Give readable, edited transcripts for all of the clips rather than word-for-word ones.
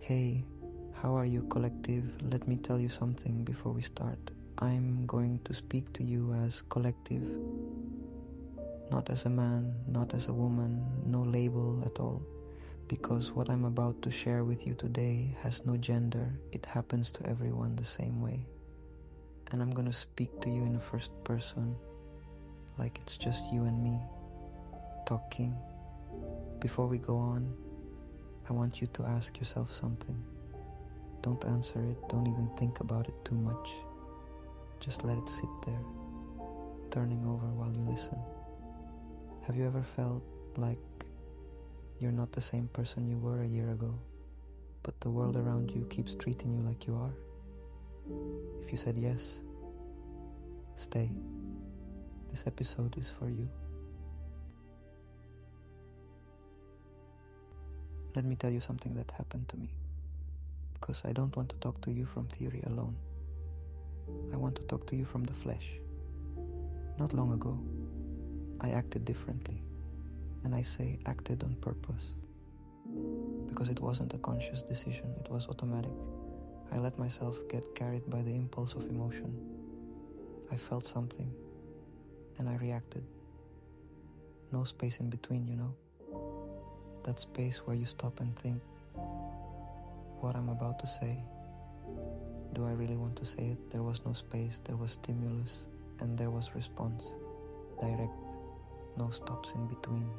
Hey, how are you, collective? Let me tell you something before we start. I'm going to speak to you as collective. Not as a man, not as a woman, no label at all. Because what I'm about to share with you today has no gender. It happens to everyone the same way. And I'm gonna speak to you in the first person, like it's just you and me, talking. Before we go on, I want you to ask yourself something. Don't answer it, don't even think about it too much. Just let it sit there, turning over while you listen. Have you ever felt like you're not the same person you were a year ago, but the world around you keeps treating you like you are? If you said yes, stay. This episode is for you. Let me tell you something that happened to me, because I don't want to talk to you from theory alone. I want to talk to you from the flesh. Not long ago, I acted differently, and I say acted on purpose, because it wasn't a conscious decision, it was automatic. I let myself get carried by the impulse of emotion. I felt something, and I reacted. No space in between, you know? That space where you stop and think, what I'm about to say, do I really want to say it? There was no space, there was stimulus, and there was response. Direct, no stops in between.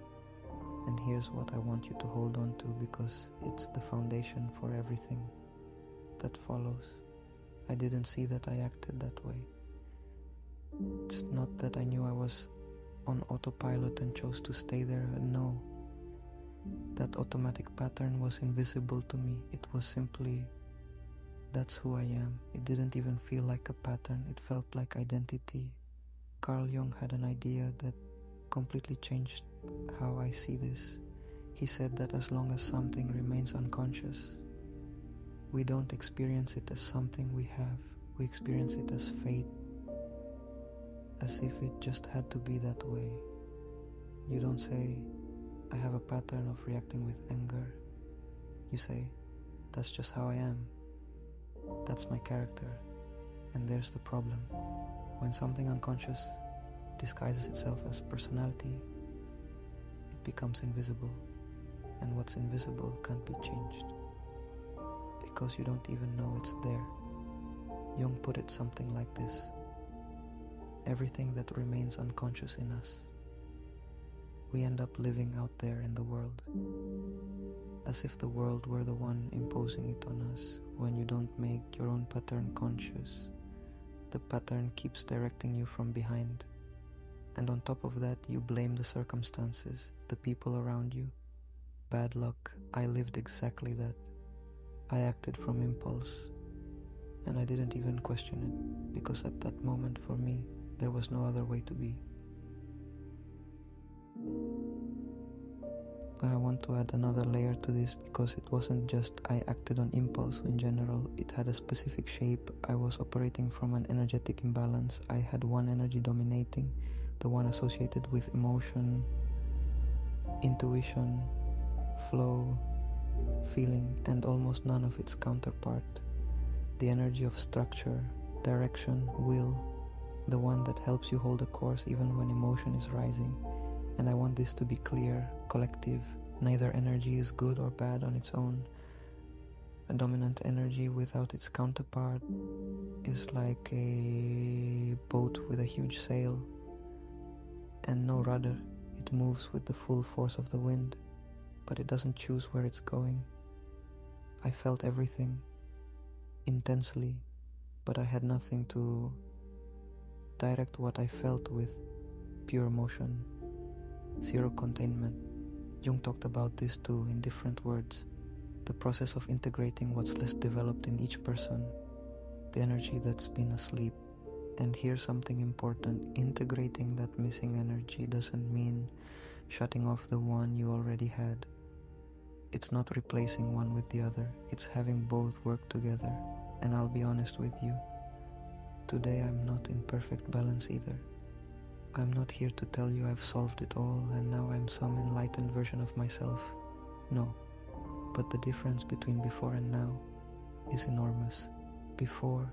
And here's what I want you to hold on to, because it's the foundation for everything that follows. I didn't see that I acted that way. It's not that I knew I was on autopilot and chose to stay there. No. That automatic pattern was invisible to me. It was simply, that's who I am. It didn't even feel like a pattern. It felt like identity. Carl Jung had an idea that completely changed how I see this. He said that as long as something remains unconscious, we don't experience it as something we have. We experience it as fate, as if it just had to be that way. You don't say, I have a pattern of reacting with anger. You say, that's just how I am. That's my character. And there's the problem. When something unconscious disguises itself as personality, it becomes invisible. And what's invisible can't be changed, because you don't even know it's there. Jung put it something like this: everything that remains unconscious in us, we end up living out there in the world, as if the world were the one imposing it on us. When you don't make your own pattern conscious, the pattern keeps directing you from behind. And on top of that, you blame the circumstances, the people around you. Bad luck. I lived exactly that. I acted from impulse, and I didn't even question it, because at that moment for me, there was no other way to be. I want to add another layer to this, because it wasn't just I acted on impulse in general. It had a specific shape. I was operating from an energetic imbalance. I had one energy dominating, the one associated with emotion, intuition, flow, feeling, and almost none of its counterpart. The energy of structure, direction, will, the one that helps you hold a course even when emotion is rising. And I want this to be clear, collective. Neither energy is good or bad on its own. A dominant energy without its counterpart is like a boat with a huge sail and no rudder. It moves with the full force of the wind, but it doesn't choose where it's going. I felt everything intensely, but I had nothing to direct what I felt with. Pure emotion, zero containment. Jung talked about this too in different words. The process of integrating what's less developed in each person, the energy that's been asleep. And here's something important: integrating that missing energy doesn't mean shutting off the one you already had. It's not replacing one with the other, it's having both work together. And I'll be honest with you, today I'm not in perfect balance either. I'm not here to tell you I've solved it all and now I'm some enlightened version of myself. No, But the difference between before and now is enormous. Before,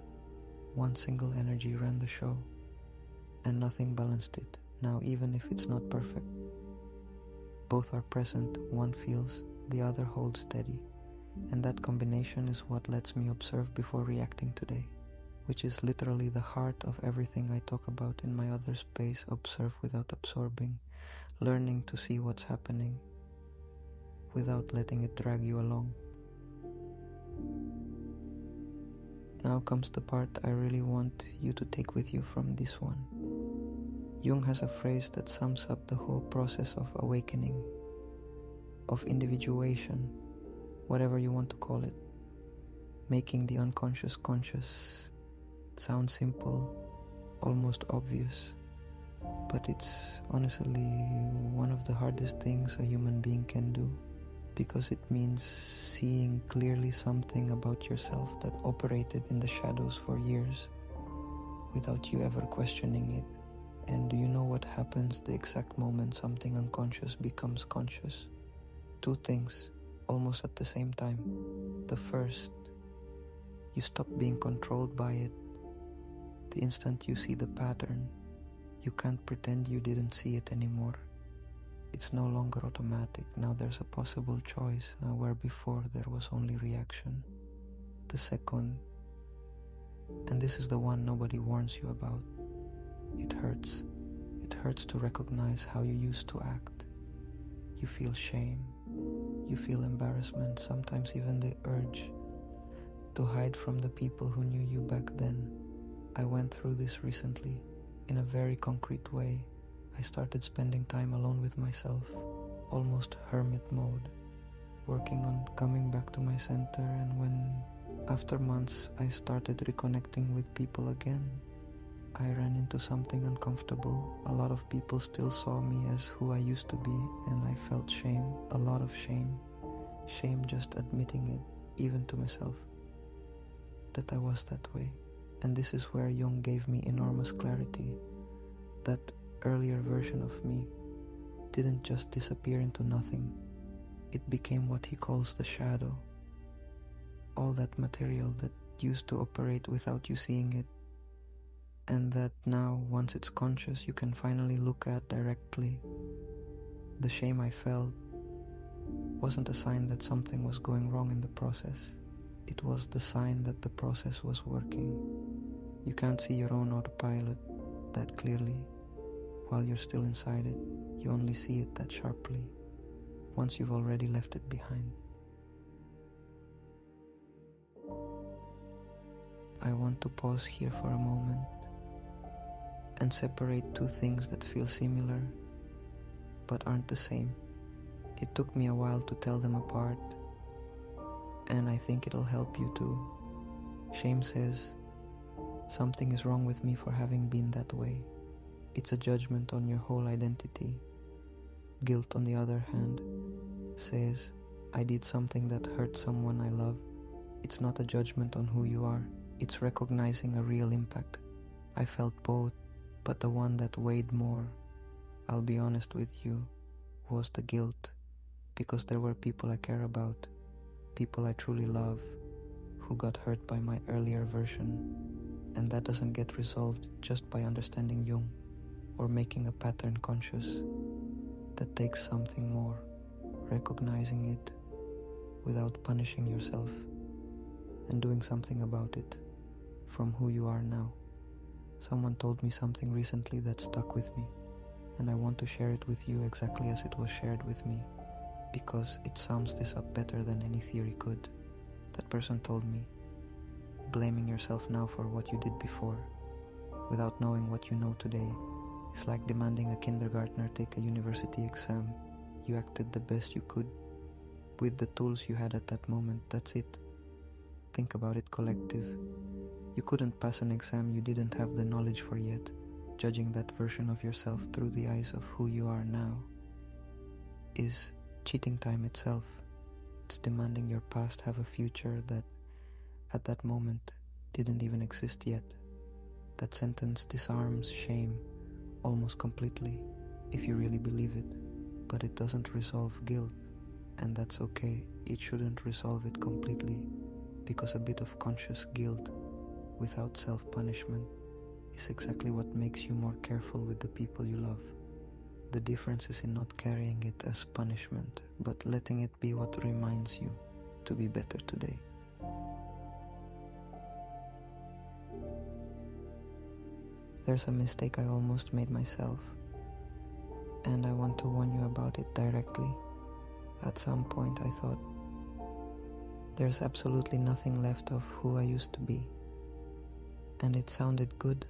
one single energy ran the show, and nothing balanced it. Now, even if it's not perfect, both are present, one feels, the other holds steady. And that combination is what lets me observe before reacting today, which is literally the heart of everything I talk about in my other space, observe without absorbing, learning to see what's happening without letting it drag you along. Now comes the part I really want you to take with you from this one. Jung has a phrase that sums up the whole process of awakening, of individuation, whatever you want to call it, making the unconscious conscious. Sounds simple, almost obvious, but it's honestly one of the hardest things a human being can do, because it means seeing clearly something about yourself that operated in the shadows for years without you ever questioning it. And do you know what happens the exact moment something unconscious becomes conscious? Two things, almost at the same time. The first, you stop being controlled by it. The instant you see the pattern, you can't pretend you didn't see it anymore. It's no longer automatic. Now there's a possible choice, where before there was only reaction. The second, and this is the one nobody warns you about, it hurts. It hurts to recognize how you used to act. You feel shame. You feel embarrassment, sometimes even the urge to hide from the people who knew you back then. I went through this recently, in a very concrete way. I started spending time alone with myself, almost hermit mode, working on coming back to my center, and when, after months, I started reconnecting with people again, I ran into something uncomfortable. A lot of people still saw me as who I used to be, and I felt shame, a lot of shame. Shame just admitting it, even to myself, that I was that way. And this is where Jung gave me enormous clarity. That earlier version of me didn't just disappear into nothing. It became what he calls the shadow. All that material that used to operate without you seeing it, and that now, once it's conscious, you can finally look at directly. The shame I felt wasn't a sign that something was going wrong in the process. It was the sign that the process was working. You can't see your own autopilot that clearly while you're still inside it. You only see it that sharply once you've already left it behind. I want to pause here for a moment and separate two things that feel similar but aren't the same. It took me a while to tell them apart, and I think it'll help you too. Shame says, something is wrong with me for having been that way. It's a judgment on your whole identity. Guilt, on the other hand, says, I did something that hurt someone I love. It's not a judgment on who you are. It's recognizing a real impact. I felt both, but the one that weighed more, I'll be honest with you, was the guilt, because there were people I care about, people I truly love, who got hurt by my earlier version, and that doesn't get resolved just by understanding Jung or making a pattern conscious. That takes something more, recognizing it without punishing yourself, and doing something about it from who you are now. Someone told me something recently that stuck with me, and I want to share it with you exactly as it was shared with me, because it sums this up better than any theory could. That person told me, blaming yourself now for what you did before, without knowing what you know today, is like demanding a kindergartner take a university exam. You acted the best you could with the tools you had at that moment. That's it. Think about it, collective. You couldn't pass an exam you didn't have the knowledge for yet. Judging that version of yourself through the eyes of who you are now is cheating time itself. It's demanding your past have a future that at that moment didn't even exist yet. That sentence disarms shame almost completely, if you really believe it, but it doesn't resolve guilt, and that's okay. it shouldn't resolve it completely, because a bit of conscious guilt without self-punishment is exactly what makes you more careful with the people you love. The difference is in not carrying it as punishment, but letting it be what reminds you to be better today. There's a mistake I almost made myself, and I want to warn you about it directly. At some point I thought, there's absolutely nothing left of who I used to be. And it sounded good.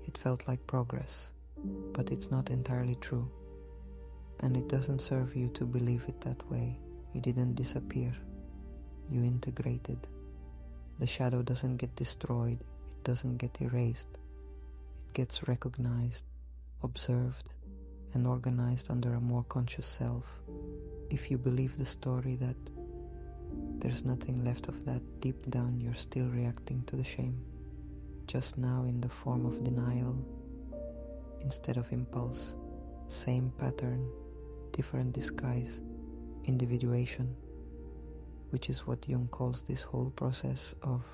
It felt like progress, but it's not entirely true. And it doesn't serve you to believe it that way. You didn't disappear. You integrated. The shadow doesn't get destroyed. It doesn't get erased. It gets recognized, observed, and organized under a more conscious self. If you believe the story that there's nothing left of that, deep down you're still reacting to the shame. Just now in the form of denial instead of impulse. Same pattern, different disguise, individuation, which is what Jung calls this whole process of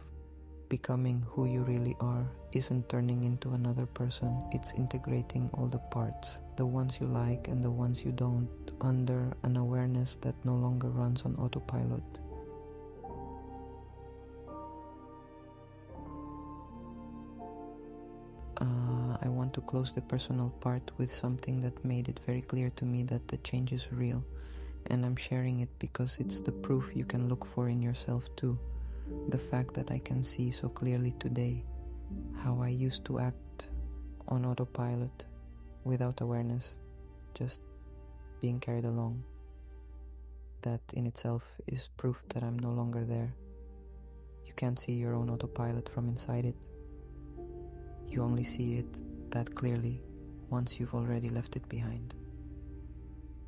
becoming who you really are. Isn't turning into another person, it's integrating all the parts, the ones you like and the ones you don't, under an awareness that no longer runs on autopilot. I want to close the personal part with something that made it very clear to me that the change is real, and I'm sharing it because it's the proof you can look for in yourself too. The fact that I can see so clearly today how I used to act on autopilot without awareness, just being carried along. That in itself is proof that I'm no longer there. You can't see your own autopilot from inside it. You only see it that clearly once you've already left it behind.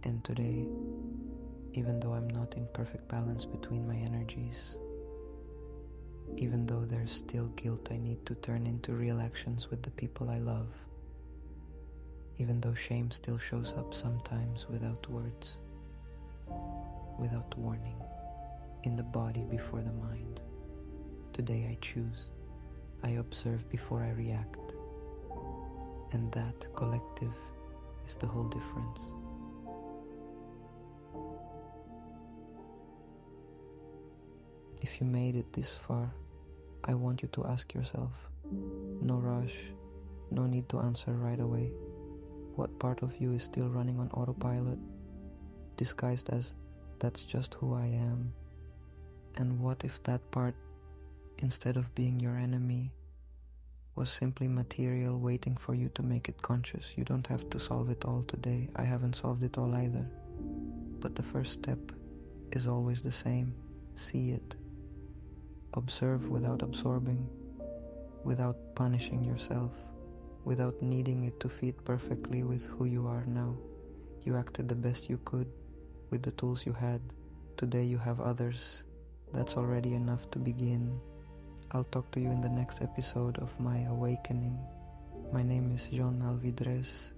And today, even though I'm not in perfect balance between my energies, even though there's still guilt I need to turn into real actions with the people I love, even though shame still shows up sometimes without words, without warning, in the body before the mind, today I choose. I observe before I react, and that collective is the whole difference. If you made it this far, I want you to ask yourself, no rush, no need to answer right away. What part of you is still running on autopilot, disguised as that's just who I am? And what if that part, instead of being your enemy, was simply material waiting for you to make it conscious? You don't have to solve it all today. I haven't solved it all either. But the first step is always the same. See it. Observe without absorbing, without punishing yourself, without needing it to fit perfectly with who you are now. You acted the best you could with the tools you had. Today you have others. That's already enough to begin. I'll talk to you in the next episode of my awakening. My name is Alvidrez.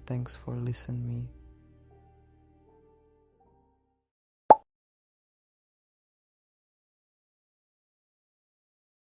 Thanks for listening me.